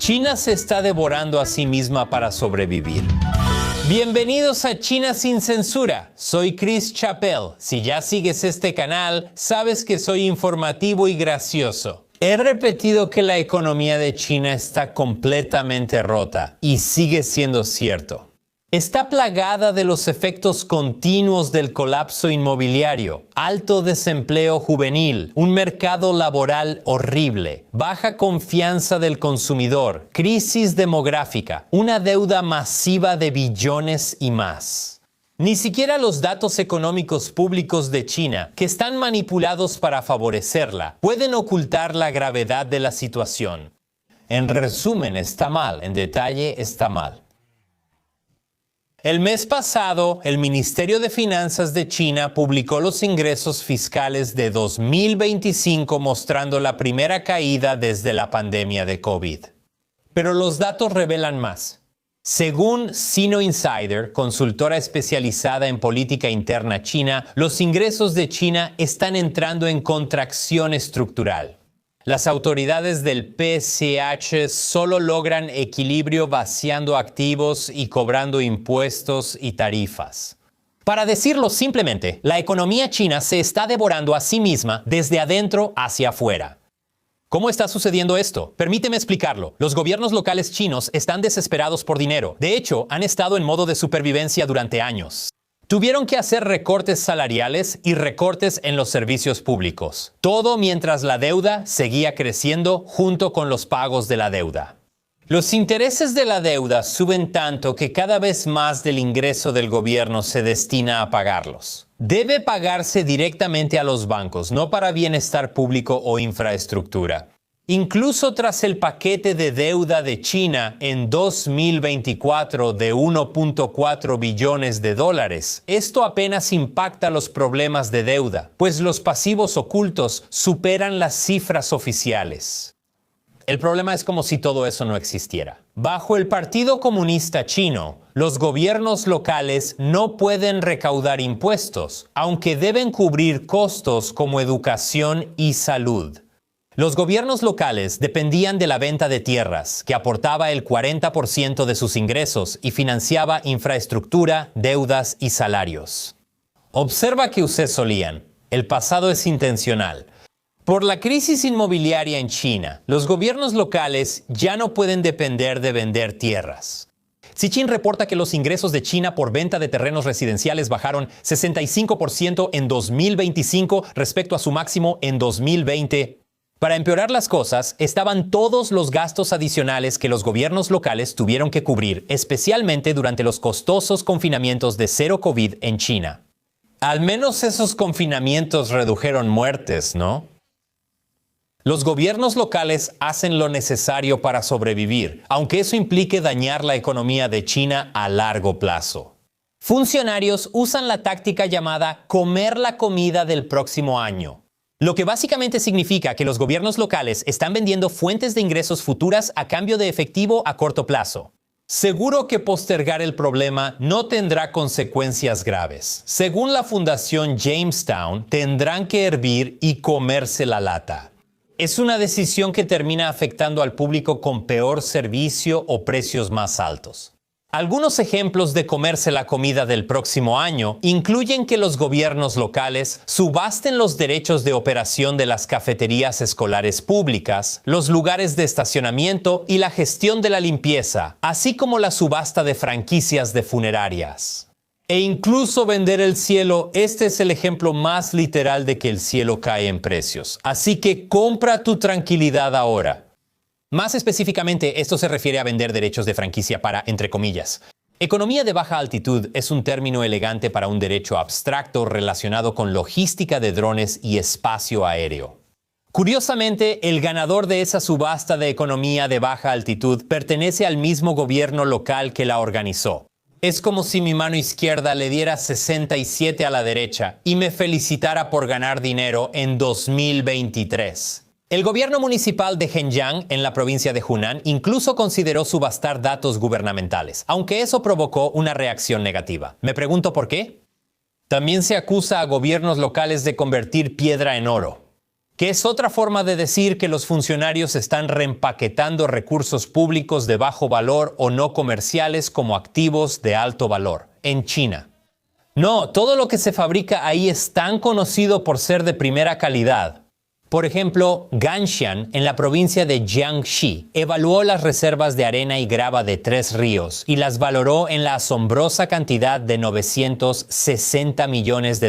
China se está devorando a sí misma para sobrevivir. Bienvenidos a China sin censura. Soy Chris Chappell. Si ya sigues este canal, sabes que soy informativo y gracioso. He repetido que la economía de China está completamente rota y sigue siendo cierto. Está plagada de los efectos continuos del colapso inmobiliario, alto desempleo juvenil, un mercado laboral horrible, baja confianza del consumidor, crisis demográfica, una deuda masiva de billones y más. Ni siquiera los datos económicos públicos de China, que están manipulados para favorecerla, pueden ocultar la gravedad de la situación. En resumen, está mal, en detalle, está mal. El mes pasado, el Ministerio de Finanzas de China publicó los ingresos fiscales de 2025 mostrando la primera caída desde la pandemia de COVID. Pero los datos revelan más. Según Sino Insider, consultora especializada en política interna china, los ingresos de China están entrando en contracción estructural. Las autoridades del PCH solo logran equilibrio vaciando activos y cobrando impuestos y tarifas. Para decirlo simplemente, la economía china se está devorando a sí misma desde adentro hacia afuera. ¿Cómo está sucediendo esto? Permíteme explicarlo. Los gobiernos locales chinos están desesperados por dinero. De hecho, han estado en modo de supervivencia durante años. Tuvieron que hacer recortes salariales y recortes en los servicios públicos. Todo mientras la deuda seguía creciendo junto con los pagos de la deuda. Los intereses de la deuda suben tanto que cada vez más del ingreso del gobierno se destina a pagarlos. Debe pagarse directamente a los bancos, no para bienestar público o infraestructura. Incluso tras el paquete de deuda de China en 2024 de 1.4 billones de dólares, esto apenas impacta los problemas de deuda, pues los pasivos ocultos superan las cifras oficiales. El problema es como si todo eso no existiera. Bajo el Partido Comunista Chino, los gobiernos locales no pueden recaudar impuestos, aunque deben cubrir costos como educación y salud. Los gobiernos locales dependían de la venta de tierras, que aportaba el 40% de sus ingresos y financiaba infraestructura, deudas y salarios. Observa que ustedes solían. El pasado es intencional. Por la crisis inmobiliaria en China, los gobiernos locales ya no pueden depender de vender tierras. Sichin reporta que los ingresos de China por venta de terrenos residenciales bajaron 65% en 2025 respecto a su máximo en 2020. Para empeorar las cosas, estaban todos los gastos adicionales que los gobiernos locales tuvieron que cubrir, especialmente durante los costosos confinamientos de cero COVID en China. Al menos esos confinamientos redujeron muertes, ¿no? Los gobiernos locales hacen lo necesario para sobrevivir, aunque eso implique dañar la economía de China a largo plazo. Funcionarios usan la táctica llamada comer la comida del próximo año. Lo que básicamente significa que los gobiernos locales están vendiendo fuentes de ingresos futuras a cambio de efectivo a corto plazo. Seguro que postergar el problema no tendrá consecuencias graves. Según la Fundación Jamestown, tendrán que hervir y comerse la lata. Es una decisión que termina afectando al público con peor servicio o precios más altos. Algunos ejemplos de comerse la comida del próximo año incluyen que los gobiernos locales subasten los derechos de operación de las cafeterías escolares públicas, los lugares de estacionamiento y la gestión de la limpieza, así como la subasta de franquicias de funerarias. E incluso vender el cielo. Este es el ejemplo más literal de que el cielo cae en precios. Así que compra tu tranquilidad ahora. Más específicamente, esto se refiere a vender derechos de franquicia para, entre comillas. Economía de baja altitud es un término elegante para un derecho abstracto relacionado con logística de drones y espacio aéreo. Curiosamente, el ganador de esa subasta de economía de baja altitud pertenece al mismo gobierno local que la organizó. Es como si mi mano izquierda le diera 67 a la derecha y me felicitara por ganar dinero en 2023. El gobierno municipal de Hengyang, en la provincia de Hunan, incluso consideró subastar datos gubernamentales, aunque eso provocó una reacción negativa. Me pregunto por qué. También se acusa a gobiernos locales de convertir piedra en oro. que es otra forma de decir que los funcionarios están reempaquetando recursos públicos de bajo valor o no comerciales como activos de alto valor, en China. No, todo lo que se fabrica ahí es tan conocido por ser de primera calidad. Por ejemplo, Ganxian, en la provincia de Jiangxi, evaluó las reservas de arena y grava de 3 ríos y las valoró en la asombrosa cantidad de $960 millones.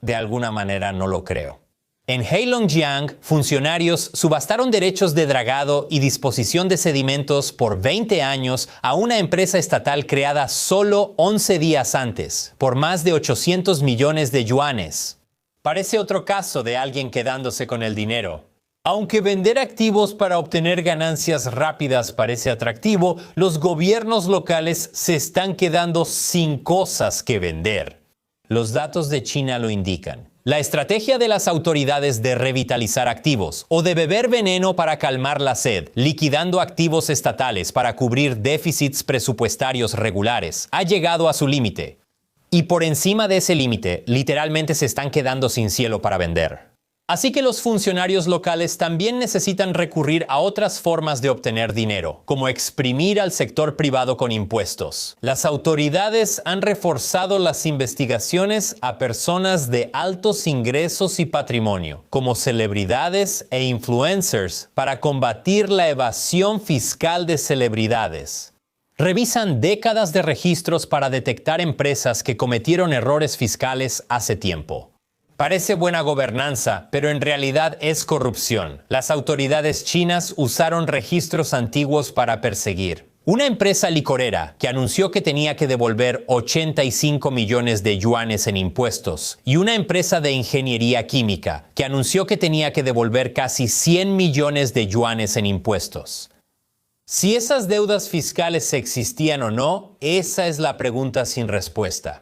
De alguna manera no lo creo. En Heilongjiang, funcionarios subastaron derechos de dragado y disposición de sedimentos por 20 años a una empresa estatal creada solo 11 días antes, por más de 800 millones de yuanes. Parece otro caso de alguien quedándose con el dinero. Aunque vender activos para obtener ganancias rápidas parece atractivo, los gobiernos locales se están quedando sin cosas que vender. Los datos de China lo indican. La estrategia de las autoridades de revitalizar activos o de beber veneno para calmar la sed, liquidando activos estatales para cubrir déficits presupuestarios regulares, ha llegado a su límite. Y por encima de ese límite, literalmente se están quedando sin cielo para vender. Así que los funcionarios locales también necesitan recurrir a otras formas de obtener dinero, como exprimir al sector privado con impuestos. Las autoridades han reforzado las investigaciones a personas de altos ingresos y patrimonio, como celebridades e influencers, para combatir la evasión fiscal de celebridades. Revisan décadas de registros para detectar empresas que cometieron errores fiscales hace tiempo. Parece buena gobernanza, pero en realidad es corrupción. Las autoridades chinas usaron registros antiguos para perseguir. Una empresa licorera que anunció que tenía que devolver 85 millones de yuanes en impuestos y una empresa de ingeniería química que anunció que tenía que devolver casi 100 millones de yuanes en impuestos. Si esas deudas fiscales existían o no, esa es la pregunta sin respuesta.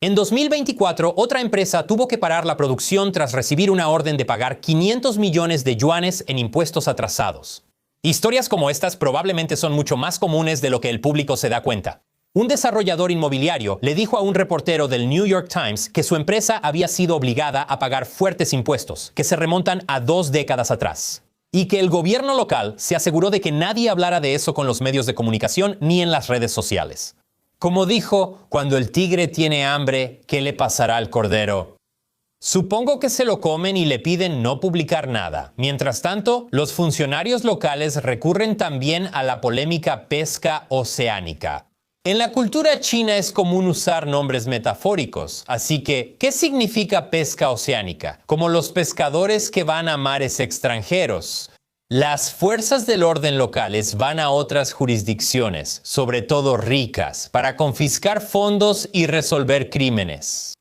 En 2024, otra empresa tuvo que parar la producción tras recibir una orden de pagar 500 millones de yuanes en impuestos atrasados. Historias como estas probablemente son mucho más comunes de lo que el público se da cuenta. Un desarrollador inmobiliario le dijo a un reportero del New York Times que su empresa había sido obligada a pagar fuertes impuestos, que se remontan a 2 décadas atrás, y que el gobierno local se aseguró de que nadie hablara de eso con los medios de comunicación ni en las redes sociales. Como dijo, cuando el tigre tiene hambre, ¿qué le pasará al cordero? Supongo que se lo comen y le piden no publicar nada. Mientras tanto, los funcionarios locales recurren también a la polémica pesca oceánica. En la cultura china es común usar nombres metafóricos, así que, ¿qué significa pesca oceánica? Como los pescadores que van a mares extranjeros. Las fuerzas del orden locales van a otras jurisdicciones, sobre todo ricas, para confiscar fondos y resolver crímenes.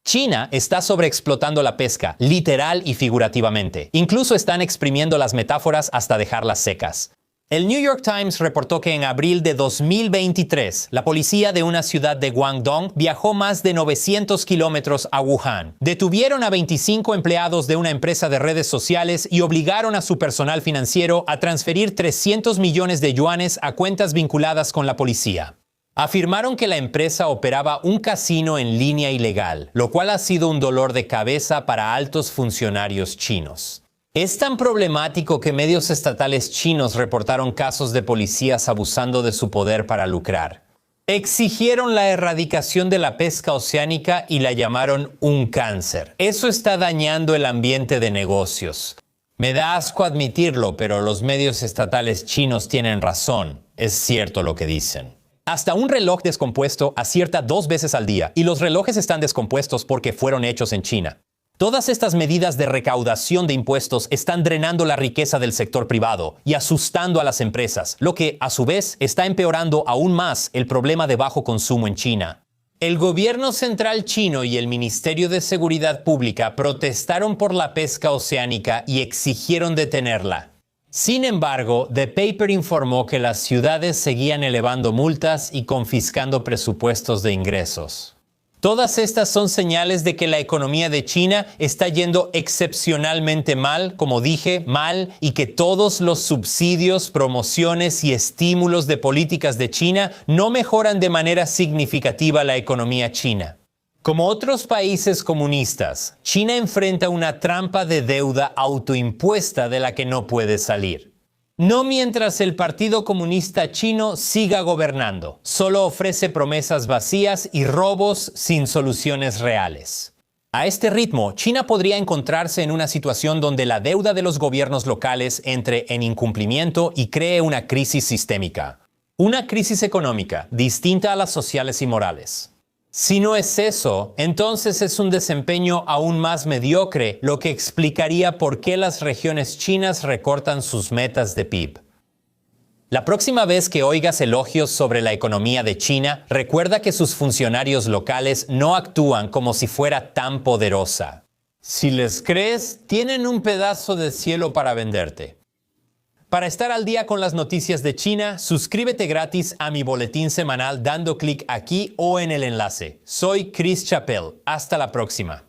China está sobreexplotando la pesca, literal y figurativamente. Incluso están exprimiendo las metáforas hasta dejarlas secas. El New York Times reportó que en abril de 2023, la policía de una ciudad de Guangdong viajó más de 900 kilómetros a Wuhan. Detuvieron a 25 empleados de una empresa de redes sociales y obligaron a su personal financiero a transferir 300 millones de yuanes a cuentas vinculadas con la policía. Afirmaron que la empresa operaba un casino en línea ilegal, lo cual ha sido un dolor de cabeza para altos funcionarios chinos. Es tan problemático que medios estatales chinos reportaron casos de policías abusando de su poder para lucrar. Exigieron la erradicación de la pesca oceánica y la llamaron un cáncer. Eso está dañando el ambiente de negocios. Me da asco admitirlo, pero los medios estatales chinos tienen razón. Es cierto lo que dicen. Hasta un reloj descompuesto acierta 2 veces al día, y los relojes están descompuestos porque fueron hechos en China. Todas estas medidas de recaudación de impuestos están drenando la riqueza del sector privado y asustando a las empresas, lo que, a su vez, está empeorando aún más el problema de bajo consumo en China. El gobierno central chino y el Ministerio de Seguridad Pública protestaron por la pesca oceánica y exigieron detenerla. Sin embargo, The Paper informó que las ciudades seguían elevando multas y confiscando presupuestos de ingresos. Todas estas son señales de que la economía de China está yendo excepcionalmente mal, como dije, mal, y que todos los subsidios, promociones y estímulos de políticas de China no mejoran de manera significativa la economía china. Como otros países comunistas, China enfrenta una trampa de deuda autoimpuesta de la que no puede salir. No mientras el Partido Comunista Chino siga gobernando, solo ofrece promesas vacías y robos sin soluciones reales. A este ritmo, China podría encontrarse en una situación donde la deuda de los gobiernos locales entre en incumplimiento y cree una crisis sistémica. Una crisis económica distinta a las sociales y morales. Si no es eso, entonces es un desempeño aún más mediocre, lo que explicaría por qué las regiones chinas recortan sus metas de PIB. La próxima vez que oigas elogios sobre la economía de China, recuerda que sus funcionarios locales no actúan como si fuera tan poderosa. Si les crees, tienen un pedazo de cielo para venderte. Para estar al día con las noticias de China, suscríbete gratis a mi boletín semanal dando clic aquí o en el enlace. Soy Chris Chappell. Hasta la próxima.